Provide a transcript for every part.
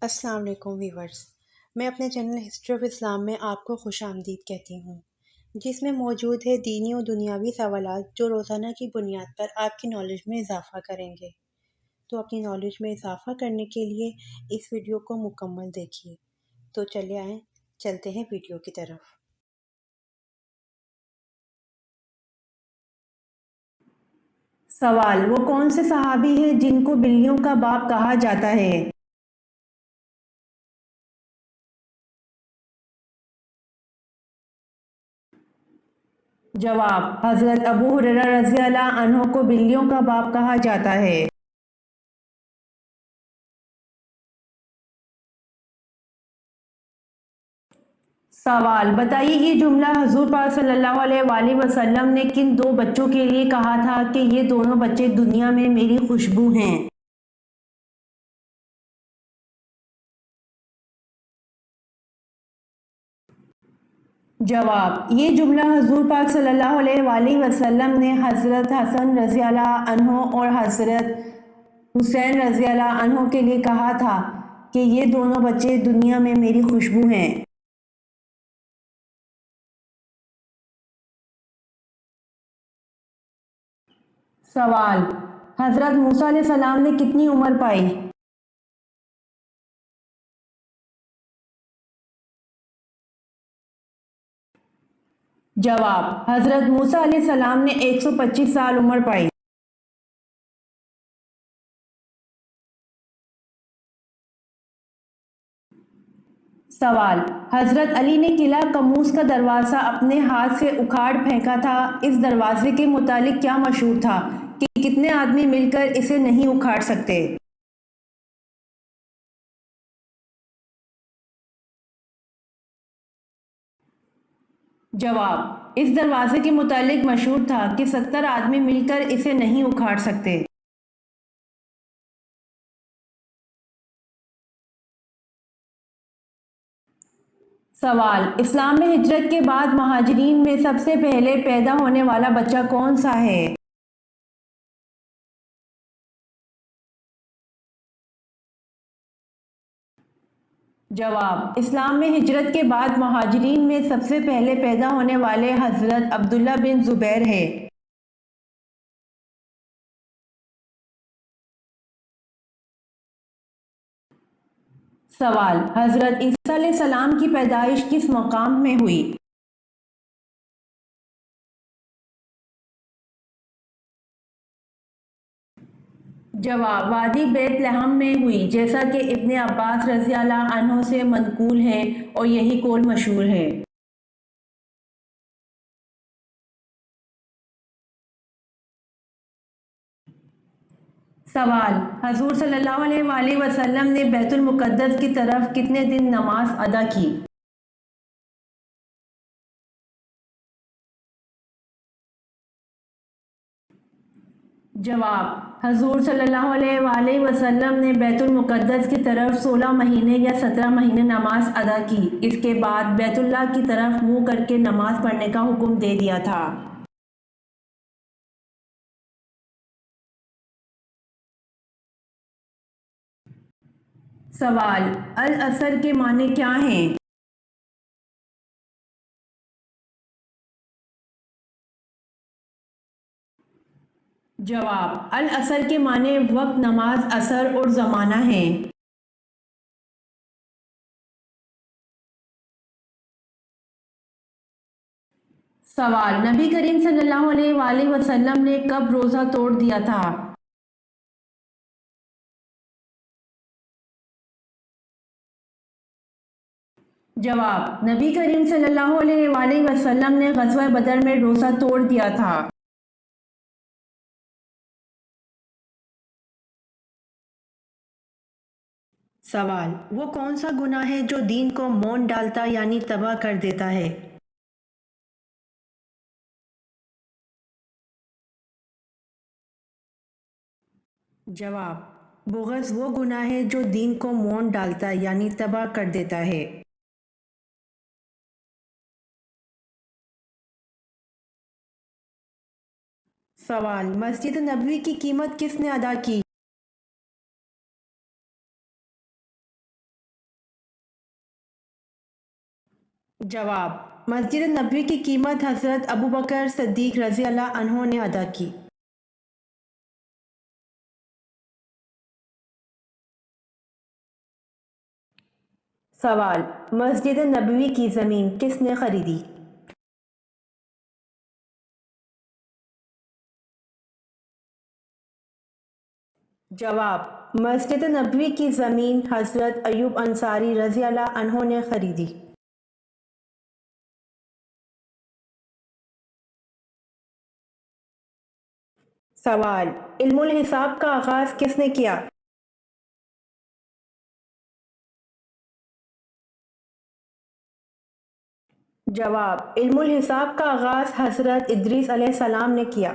السلام علیکم ویورز، میں اپنے چینل ہسٹری آف اسلام میں آپ کو خوش آمدید کہتی ہوں، جس میں موجود ہے دینی و دنیاوی سوالات جو روزانہ کی بنیاد پر آپ کی نالج میں اضافہ کریں گے۔ تو اپنی نالج میں اضافہ کرنے کے لیے اس ویڈیو کو مکمل دیکھیے۔ تو چلے آئیں، چلتے ہیں ویڈیو کی طرف۔ سوال: وہ کون سے صحابی ہیں جن کو بلیوں کا باپ کہا جاتا ہے؟ جواب: حضرت ابو ہریرہ رضی اللہ عنہ کو بلیوں کا باپ کہا جاتا ہے۔ سوال: بتائیے یہ جملہ حضور پاک صلی اللہ علیہ وآلہ وسلم نے کن دو بچوں کے لیے کہا تھا کہ یہ دونوں بچے دنیا میں میری خوشبو ہیں؟ جواب: یہ جملہ حضور پاک صلی اللہ علیہ وآلہ وسلم نے حضرت حسن رضی اللہ عنہ اور حضرت حسین رضی اللہ عنہ کے لیے کہا تھا کہ یہ دونوں بچے دنیا میں میری خوشبو ہیں۔ سوال: حضرت موسیٰ علیہ السلام نے کتنی عمر پائی؟ جواب: حضرت موسیٰ علیہ السلام نے 125 سال عمر پائی۔ سوال: حضرت علی نے قلعہ قموس کا دروازہ اپنے ہاتھ سے اکھاڑ پھینکا تھا، اس دروازے کے متعلق کیا مشہور تھا کہ کتنے آدمی مل کر اسے نہیں اکھاڑ سکتے؟ جواب: اس دروازے کے متعلق مشہور تھا کہ 70 آدمی مل کر اسے نہیں اکھاڑ سکتے۔ سوال: اسلام میں ہجرت کے بعد مہاجرین میں سب سے پہلے پیدا ہونے والا بچہ کون سا ہے؟ جواب: اسلام میں ہجرت کے بعد مہاجرین میں سب سے پہلے پیدا ہونے والے حضرت عبداللہ بن زبیر ہے۔ سوال: حضرت عیسیٰ علیہ السلام کی پیدائش کس مقام میں ہوئی؟ جواب: وادی بیت لحم میں ہوئی، جیسا کہ ابن عباس رضی اللہ عنہ سے منقول ہے اور یہی قول مشہور ہے۔ سوال: حضور صلی اللہ علیہ وآلہ وسلم نے بیت المقدس کی طرف کتنے دن نماز ادا کی؟ جواب: حضور صلی اللہ علیہ وآلہ وسلم نے بیت المقدس کی طرف 16 مہینے یا 17 مہینے نماز ادا کی، اس کے بعد بیت اللہ کی طرف منہ کر کے نماز پڑھنے کا حکم دے دیا تھا۔ سوال: العصر کے معنی کیا ہیں؟ جواب: العصر کے معنی وقت، نماز عصر اور زمانہ ہیں۔ سوال: نبی کریم صلی اللہ علیہ وآلہ وسلم نے کب روزہ توڑ دیا تھا؟ جواب: نبی کریم صلی اللہ علیہ وآلہ وسلم نے غزوہ بدر میں روزہ توڑ دیا تھا۔ سوال: وہ کون سا گناہ ہے جو دین کو مون ڈالتا یعنی تباہ کر دیتا ہے؟ جواب: بغض وہ گناہ ہے جو دین کو مون ڈالتا یعنی تباہ کر دیتا ہے۔ سوال: مسجد نبوی کی قیمت کس نے ادا کی؟ جواب: مسجد نبوی کی قیمت حضرت ابو بکر صدیق رضی اللہ عنہ نے ادا کی۔ سوال: مسجد نبوی کی زمین کس نے خریدی؟ جواب: مسجد نبوی کی زمین حضرت ایوب انصاری رضی اللہ عنہ نے خریدی۔ سوال: علم الحساب کا آغاز کس نے کیا؟ جواب: علم الحساب کا آغاز حضرت ادریس علیہ السلام نے کیا۔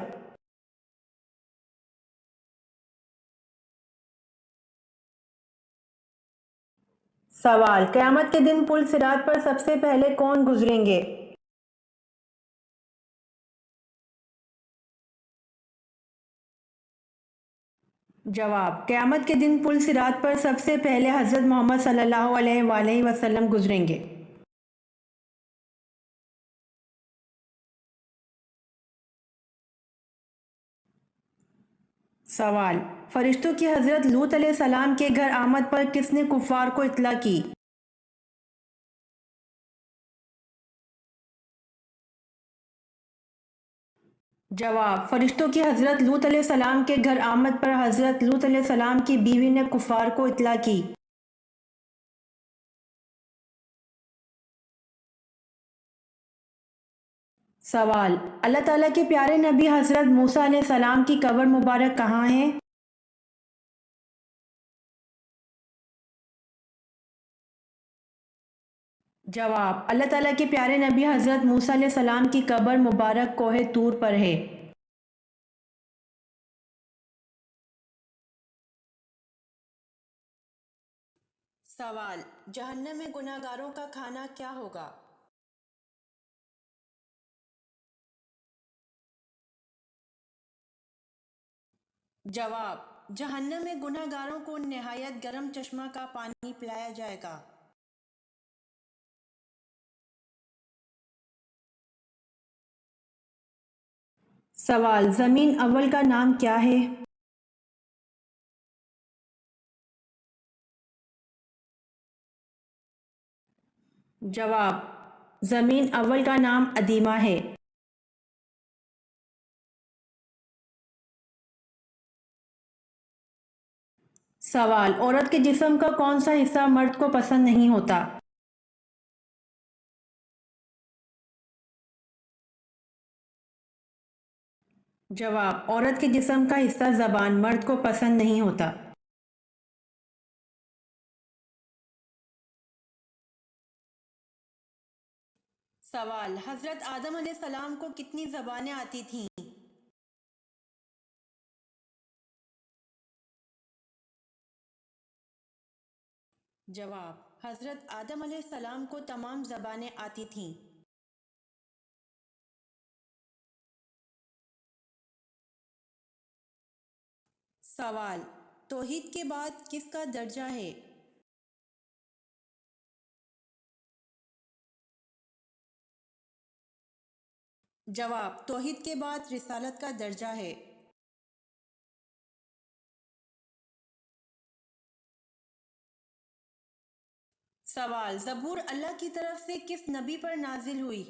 سوال: قیامت کے دن پل صراط پر سب سے پہلے کون گزریں گے؟ جواب: قیامت کے دن پل صراط پر سب سے پہلے حضرت محمد صلی اللہ علیہ وآلہ وسلم گزریں گے۔ سوال: فرشتوں کی حضرت لوط علیہ السلام کے گھر آمد پر کس نے کفار کو اطلاع کی؟ جواب: فرشتوں کی حضرت لوط علیہ السلام کے گھر آمد پر حضرت لوط علیہ السلام کی بیوی نے کفار کو اطلاع کی۔ سوال: اللہ تعالیٰ کے پیارے نبی حضرت موسیٰ علیہ السلام کی قبر مبارک کہاں ہے؟ جواب: اللہ تعالیٰ کے پیارے نبی حضرت موسیٰ علیہ السلام کی قبر مبارک کوہ طور پر ہے۔ سوال: جہنم میں گناہ گاروں کا کھانا کیا ہوگا؟ جواب: جہنم میں گناہ گاروں کو نہایت گرم چشمہ کا پانی پلایا جائے گا۔ سوال: زمین اول کا نام کیا ہے؟ جواب: زمین اول کا نام ادیمہ ہے۔ سوال: عورت کے جسم کا کون سا حصہ مرد کو پسند نہیں ہوتا؟ جواب: عورت کے جسم کا حصہ زبان مرد کو پسند نہیں ہوتا۔ سوال: حضرت آدم علیہ السلام کو کتنی زبانیں آتی تھیں؟ جواب: حضرت آدم علیہ السلام کو تمام زبانیں آتی تھیں۔ سوال: توحید کے بعد کس کا درجہ ہے؟ جواب: توحید کے بعد رسالت کا درجہ ہے۔ سوال: زبور اللہ کی طرف سے کس نبی پر نازل ہوئی؟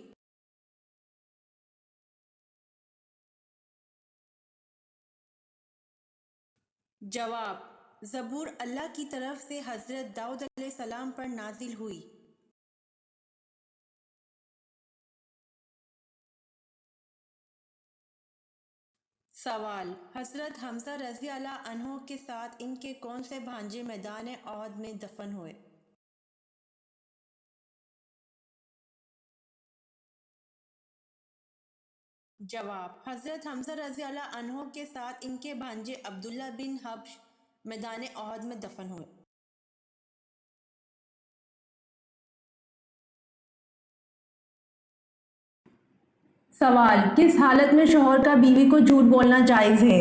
جواب: زبور اللہ کی طرف سے حضرت داؤد علیہ السلام پر نازل ہوئی۔ سوال: حضرت حمزہ رضی اللہ عنہ کے ساتھ ان کے کون سے بھانجے میدان احد میں دفن ہوئے؟ جواب: حضرت حمزہ رضی اللہ عنہ کے ساتھ ان کے بھانجے عبداللہ بن حبش میدان احد میں دفن ہوئے۔ سوال: کس حالت میں شوہر کا بیوی کو جھوٹ بولنا جائز ہے؟